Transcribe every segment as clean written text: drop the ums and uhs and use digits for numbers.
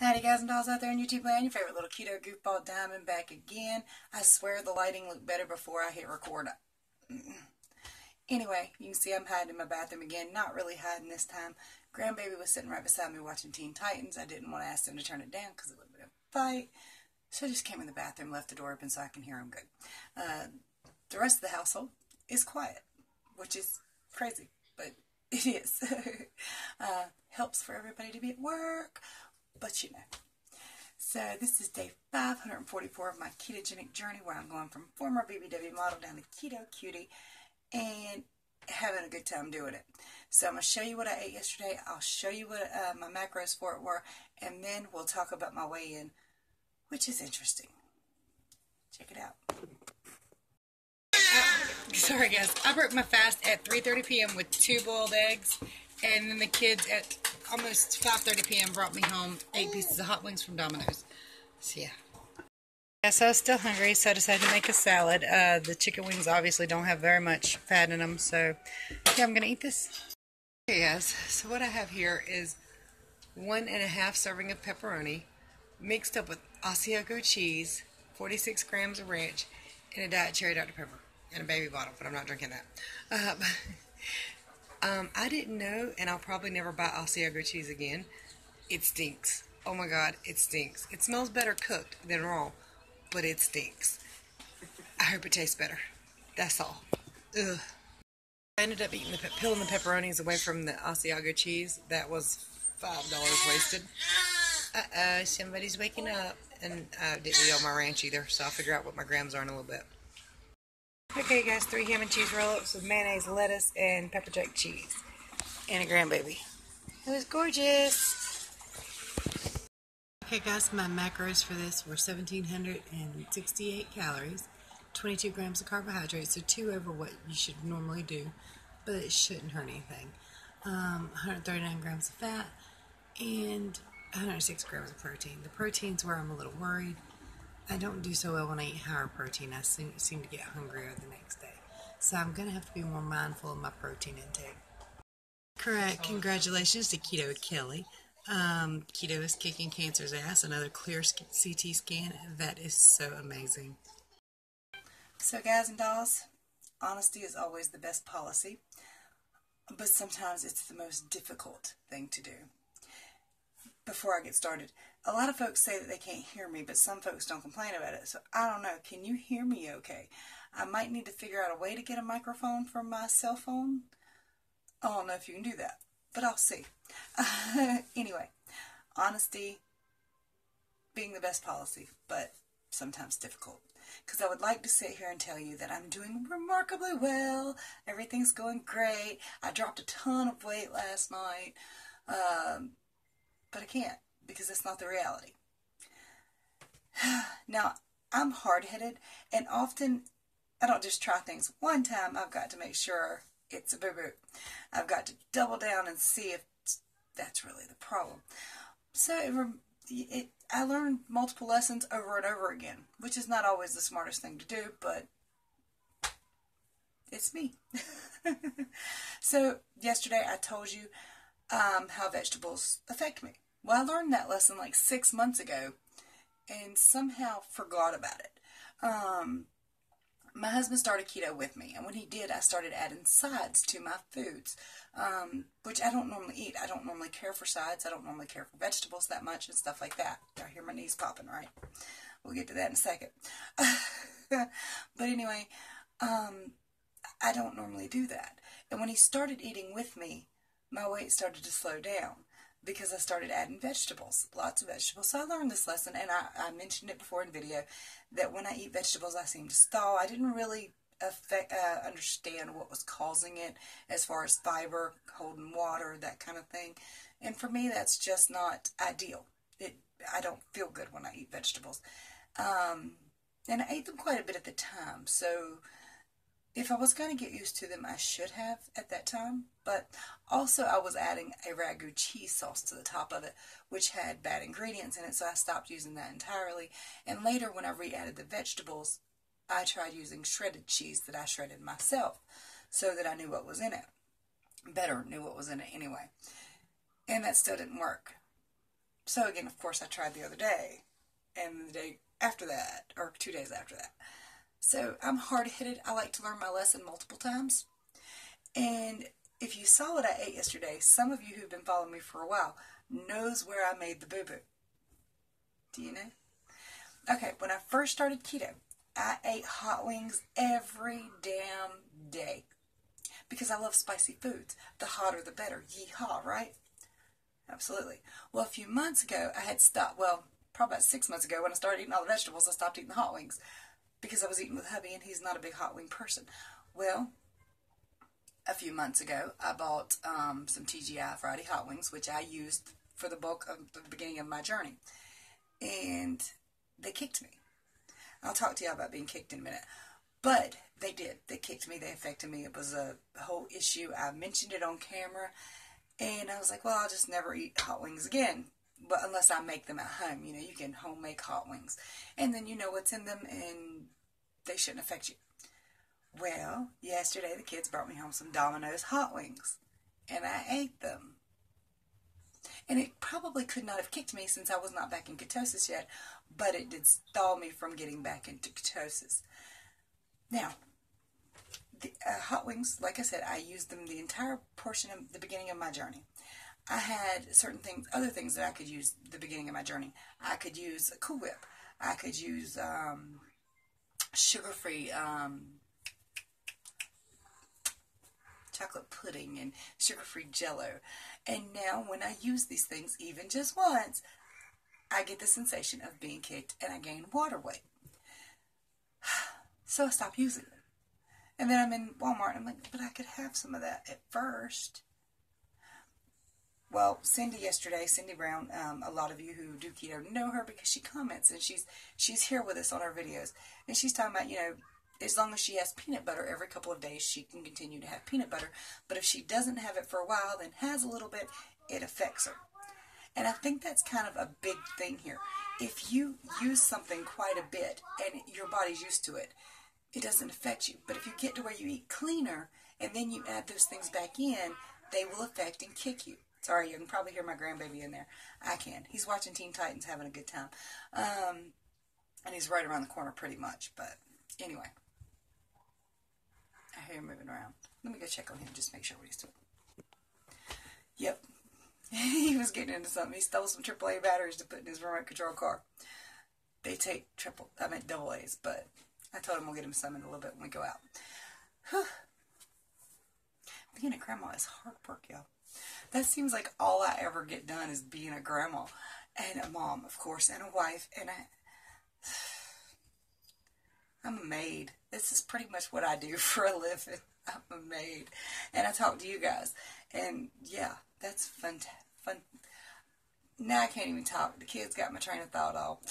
Howdy guys and dolls out there in YouTube land, your favorite little keto goofball Diamond back again. I swear the lighting looked better before I hit record. Anyway, you can see I'm hiding in my bathroom again. Not really hiding this time. Grandbaby was sitting right beside me watching Teen Titans. I didn't want to ask them to turn it down because it would have been a fight. So I just came in the bathroom, left the door open so I can hear them good. The rest of the household is quiet, which is crazy, but it is. Helps for everybody to be at work. But you know. So this is day 544 of my ketogenic journey where I'm going from former BBW model down to Keto Cutie and having a good time doing it. So I'm going to show you what I ate yesterday. I'll show you what my macros for it were, and then we'll talk about my weigh-in, which is interesting. Check it out. Sorry guys, I broke my fast at 3:30 p.m. with 2 boiled eggs, and then the kids at almost 5:30 p.m. brought me home 8 pieces of hot wings from Domino's. So yeah. So I was still hungry, so I decided to make a salad. The chicken wings obviously don't have very much fat in them, so yeah, I'm going to eat this. Okay guys, so what I have here is 1.5 serving of pepperoni mixed up with Asiago cheese, 46 grams of ranch, and a Diet Cherry Dr. Pepper, and a baby bottle, but I'm not drinking that. I didn't know, and I'll probably never buy Asiago cheese again. It stinks. Oh my god, it stinks. It smells better cooked than raw, but it stinks. I hope it tastes better. That's all. Ugh. I ended up eating peeling the pepperonis away from the Asiago cheese. That was $5 wasted. Uh-oh, somebody's waking up. And I didn't eat all my ranch either, so I'll figure out what my grams are in a little bit. Okay guys, 3 ham and cheese roll-ups with mayonnaise, lettuce, and pepper jack cheese. And a grandbaby. It was gorgeous. Okay guys, my macros for this were 1,768 calories, 22 grams of carbohydrates, so 2 over what you should normally do, but it shouldn't hurt anything. 139 grams of fat, and 106 grams of protein. The protein's where I'm a little worried. I don't do so well when I eat higher protein. I seem to get hungrier the next day. So I'm going to have to be more mindful of my protein intake. Correct. Congratulations to Keto Kelly. Keto is kicking cancer's ass. Another clear CT scan. That is so amazing. So guys and dolls, honesty is always the best policy. But sometimes it's the most difficult thing to do. Before I get started, a lot of folks say that they can't hear me, but some folks don't complain about it. So I don't know. Can you hear me okay? I might need to figure out a way to get a microphone from my cell phone. I don't know if you can do that, but I'll see. Anyway, honesty being the best policy, but sometimes difficult. Because I would like to sit here and tell you that I'm doing remarkably well. Everything's going great. I dropped a ton of weight last night. But I can't, because that's not the reality. Now, I'm hard-headed, and often I don't just try things one time. I've got to make sure it's a boo-boo. I've got to double down and see if that's really the problem. So I learned multiple lessons over and over again, which is not always the smartest thing to do, but it's me. So yesterday I told you how vegetables affect me. Well, I learned that lesson like 6 months ago and somehow forgot about it. My husband started keto with me, and when he did, I started adding sides to my foods, which I don't normally eat. I don't normally care for sides. I don't normally care for vegetables that much and stuff like that. I hear my knees popping, right? We'll get to that in a second. But anyway, I don't normally do that. And when he started eating with me, my weight started to slow down because I started adding vegetables, lots of vegetables. So I learned this lesson, and I mentioned it before in video, that when I eat vegetables, I seem to stall. I didn't really understand what was causing it as far as fiber, holding water, that kind of thing. And for me, that's just not ideal. I don't feel good when I eat vegetables. And I ate them quite a bit at the time, so if I was going to get used to them, I should have at that time. But also I was adding a ragu cheese sauce to the top of it, which had bad ingredients in it, so I stopped using that entirely. And later, when I re-added the vegetables, I tried using shredded cheese that I shredded myself so that I knew what was in it. Better knew what was in it anyway. And that still didn't work. So again, of course, I tried the other day, and the day after that, or 2 days after that. So I'm hard-headed. I like to learn my lesson multiple times. And if you saw what I ate yesterday, some of you who've been following me for a while knows where I made the boo-boo. Do you know? Okay, when I first started keto, I ate hot wings every damn day because I love spicy foods. The hotter the better. Yeehaw, right? Absolutely. Well, a few months ago, I had stopped, well, probably about 6 months ago when I started eating all the vegetables, I stopped eating the hot wings because I was eating with hubby and he's not a big hot wing person. Well, a few months ago, I bought some TGI Friday hot wings, which I used for the bulk of the beginning of my journey. And they kicked me. I'll talk to you about being kicked in a minute. But they did. They kicked me. They affected me. It was a whole issue. I mentioned it on camera. And I was like, well, I'll just never eat hot wings again. But unless I make them at home. You know, you can home make hot wings. And then you know what's in them and they shouldn't affect you. Well, yesterday the kids brought me home some Domino's hot wings. And I ate them. And it probably could not have kicked me since I was not back in ketosis yet. But it did stall me from getting back into ketosis. Now, the hot wings, like I said, I used them the entire portion of the beginning of my journey. I had certain things, other things that I could use the beginning of my journey. I could use a Cool Whip. I could use sugar-free chocolate pudding and sugar-free Jell-O. And now when I use these things, even just once, I get the sensation of being kicked and I gain water weight. So I stopped using them. And then I'm in Walmart and I'm like, but I could have some of that at first. Well, Cindy yesterday, Cindy Brown, a lot of you who do keto know her because she comments and she's here with us on our videos. And she's talking about, you know, as long as she has peanut butter every couple of days, she can continue to have peanut butter. But if she doesn't have it for a while, then has a little bit, it affects her. And I think that's kind of a big thing here. If you use something quite a bit and your body's used to it, it doesn't affect you. But if you get to where you eat cleaner and then you add those things back in, they will affect and kick you. Sorry, you can probably hear my grandbaby in there. I can. He's watching Teen Titans, having a good time. And he's right around the corner pretty much. But anyway, I hear him moving around. Let me go check on him, just make sure what he's doing. Yep. He was getting into something. He stole some AAA batteries to put in his remote control car. They take double A's, but I told him we'll get him some in a little bit when we go out. Whew. Being a grandma is hard work, y'all. That seems like all I ever get done is being a grandma and a mom, of course, and a wife, and I'm a maid. This is pretty much what I do for a living. I'm a maid. And I talk to you guys. And yeah, that's fun. Now I can't even talk. The kids got my train of thought all.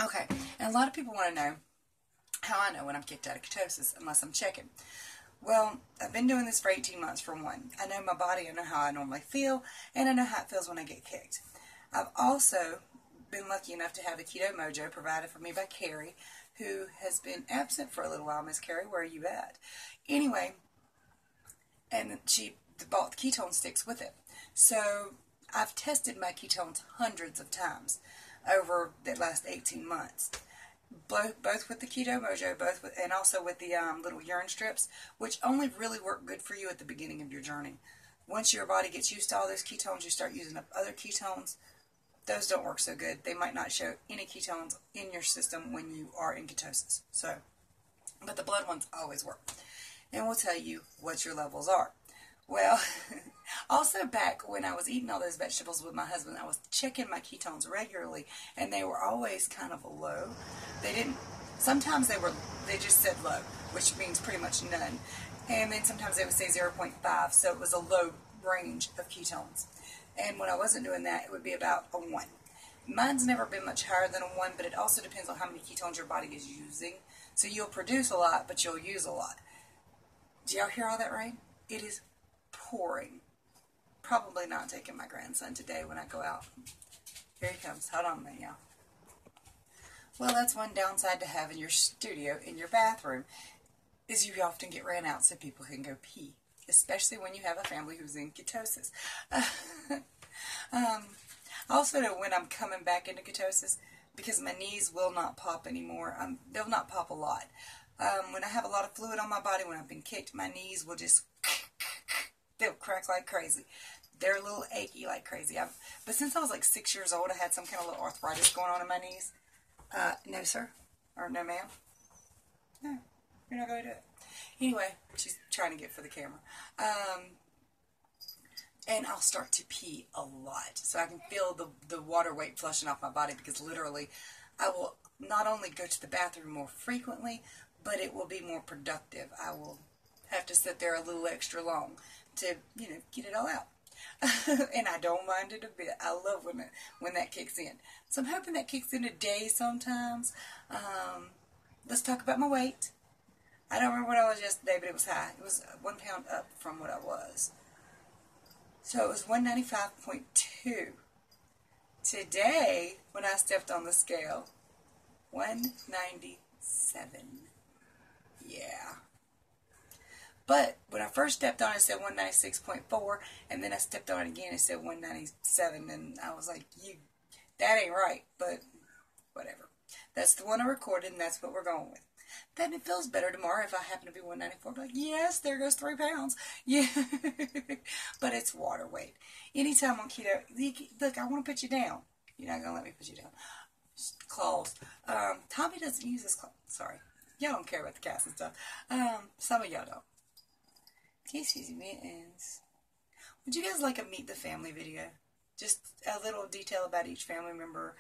Okay. And a lot of people want to know how I know when I'm kicked out of ketosis, unless I'm checking. Well, I've been doing this for 18 months for one. I know my body, I know how I normally feel, and I know how it feels when I get kicked. I've also been lucky enough to have a Keto Mojo provided for me by Carrie, who has been absent for a little while. Miss Carrie, where are you at? Anyway, and she bought the ketone sticks with it. So I've tested my ketones hundreds of times over the last 18 months. Both with the Keto Mojo, and also with the little urine strips, which only really work good for you at the beginning of your journey. Once your body gets used to all those ketones, you start using up other ketones. Those don't work so good. They might not show any ketones in your system when you are in ketosis. So, but the blood ones always work. And we'll tell you what your levels are. Well, also back when I was eating all those vegetables with my husband, I was checking my ketones regularly, and they were always kind of low. Sometimes they just said low, which means pretty much none. And then sometimes they would say 0.5, so it was a low range of ketones. And when I wasn't doing that, it would be about a 1. Mine's never been much higher than a 1, but it also depends on how many ketones your body is using. So you'll produce a lot, but you'll use a lot. Do y'all hear all that rain? It is pouring. Probably not taking my grandson today when I go out. Here he comes. Hold on a minute, y'all. Well, that's one downside to having your studio in your bathroom, is you often get ran out so people can go pee. especially when you have a family who's in ketosis. I also know when I'm coming back into ketosis, because my knees will not pop anymore. They'll not pop a lot. When I have a lot of fluid on my body, when I've been kicked, my knees will just, they'll crack like crazy. They're a little achy like crazy. But since I was like 6 years old, I had some kind of little arthritis going on in my knees. No, sir. Or no, ma'am. No, you're not going to do it. Anyway, she's trying to get for the camera. And I'll start to pee a lot. So I can feel the water weight flushing off my body, because literally I will not only go to the bathroom more frequently, but it will be more productive. I will have to sit there a little extra long to, you know, get it all out. And I don't mind it a bit. I love when that kicks in. So I'm hoping that kicks in today sometimes. Let's talk about my weight. I don't remember what I was yesterday, but it was high. It was 1 pound up from what I was. So it was 195.2. Today, when I stepped on the scale, 197. Yeah. But when I first stepped on it, it said 196.4, and then I stepped on it again, it said 197, and I was like, that ain't right, but whatever. That's the one I recorded, and that's what we're going with. Then it feels better tomorrow if I happen to be 194. Like, yes, there goes 3 pounds. Yeah. But it's water weight. Anytime on keto, look, I want to put you down. You're not going to let me put you down. Claws. Tommy doesn't use his claws. Sorry. Y'all don't care about the cats and stuff. Some of y'all don't. Casey's mittens. Would you guys like a Meet the Family video? Just a little detail about each family member.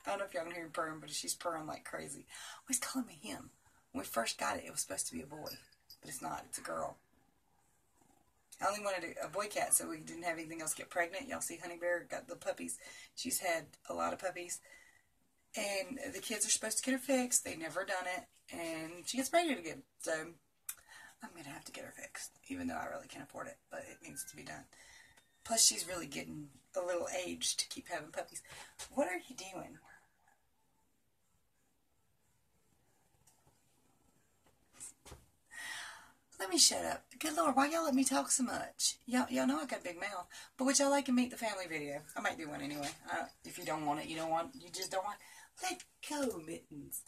I don't know if y'all can hear him purring, but she's purring like crazy. Always calling me him. When we first got it, it was supposed to be a boy, but it's not. It's a girl. I only wanted a boy cat, so we didn't have anything else get pregnant. Y'all see Honey Bear got the puppies. She's had a lot of puppies. And the kids are supposed to get her fixed. They never done it. And she gets pregnant again. So I'm going to have to get her fixed, even though I really can't afford it. But it needs to be done. Plus, she's really getting a little aged to keep having puppies. What are you doing? Let me shut up. Good Lord, why y'all let me talk so much? Y'all know I got a big mouth. But would y'all like to Meet the Family video? I might do one anyway. If you don't want it, you just don't want it. Let go, Mittens.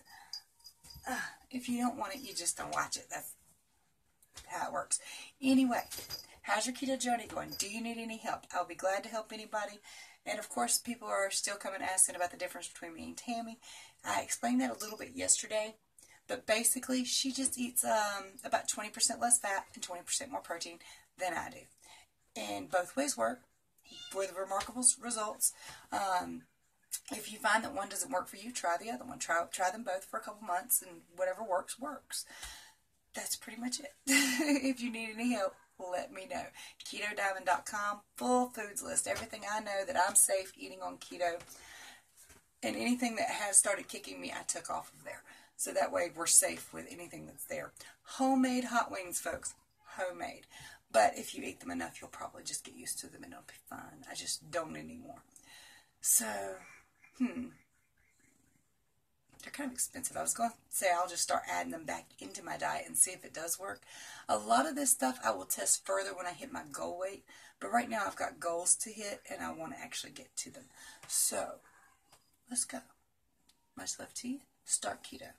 If you don't want it, you just don't watch it. That's how it works. Anyway, how's your keto journey going? Do you need any help? I'll be glad to help anybody. And of course, people are still coming asking about the difference between me and Tammy. I explained that a little bit yesterday. But basically, she just eats about 20% less fat and 20% more protein than I do. And both ways work with remarkable results. If you find that one doesn't work for you, try the other one. Try them both for a couple months, and whatever works, works. That's pretty much it. If you need any help, let me know. KetoDiamond.com, full foods list. Everything I know that I'm safe eating on keto. And anything that has started kicking me, I took off of there. So that way we're safe with anything that's there. Homemade hot wings, folks. Homemade. But if you eat them enough, you'll probably just get used to them and it'll be fine. I just don't anymore. So, they're kind of expensive. I was going to say I'll just start adding them back into my diet and see if it does work. A lot of this stuff I will test further when I hit my goal weight. But right now I've got goals to hit and I want to actually get to them. So, let's go. Much love to you. Start keto.